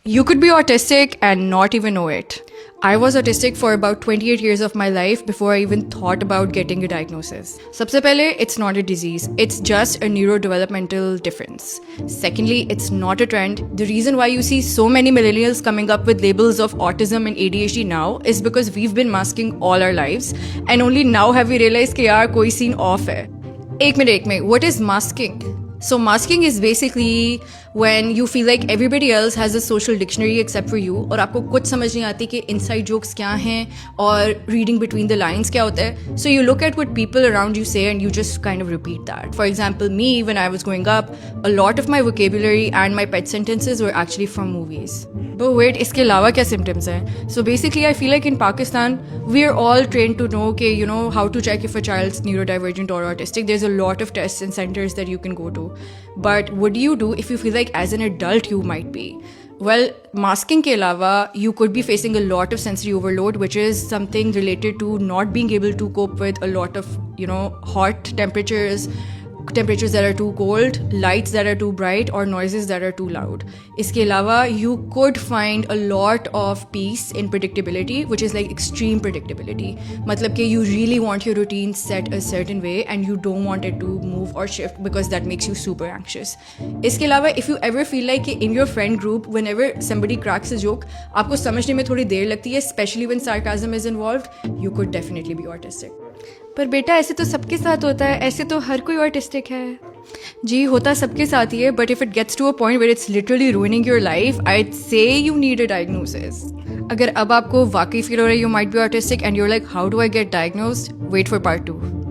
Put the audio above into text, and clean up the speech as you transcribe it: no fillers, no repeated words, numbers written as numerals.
You could be autistic and not even know it. I was autistic for about 28 years of my life before I even thought about getting a diagnosis. सबसे पहले, it's not a disease. It's just a neurodevelopmental difference. Secondly, it's not a trend. The reason why you see so many millennials coming up with labels of autism and ADHD now is because we've been masking all our lives and only now have we realized कि यार कोई scene off है. एक minute, what is masking? So masking is basically when you feel like everybody else has a social dictionary except for you और आपको कुछ समझ नहीं आती कि inside jokes क्या हैं और reading between the lines क्या होता है. So you look at what people around you say and you just kind of repeat that. For example, me, when I was growing up, a lot of my vocabulary and my pet sentences were actually from movies. But wait, इसके अलावा क्या symptoms हैं? So basically I feel like in Pakistan, we are all trained to know कि, you know, how to check if a child's neurodivergent or autistic. There's a lot of tests and centers that you can go to. But what do you do if you feel like as an adult you might be? Well, masking ke alawa, you could be facing a lot of sensory overload, which is something related to not being able to cope with a lot of, you know, hot temperatures that are too cold, lights that are too bright, or noises that are too loud. Iske alawa, you could find a lot of peace in predictability, which is like extreme predictability. Matlab ke you really want your routine set a certain way and you don't want it to move or shift because that makes you super anxious. Iske alawa, if you ever feel like in your friend group, whenever somebody cracks a joke, aapko samajhne mein thodi der lagti hai, especially when sarcasm is involved, you could definitely be autistic. पर बेटा ऐसे तो सबके साथ होता है, ऐसे तो हर कोई ऑटिस्टिक है. जी होता सबके साथ ही है, but if it gets to a point where it's literally ruining your life, I'd say you need a diagnosis. अगर अब आपको वाकई फील हो रहा है you might be autistic and you're like how do I get diagnosed, wait for part 2.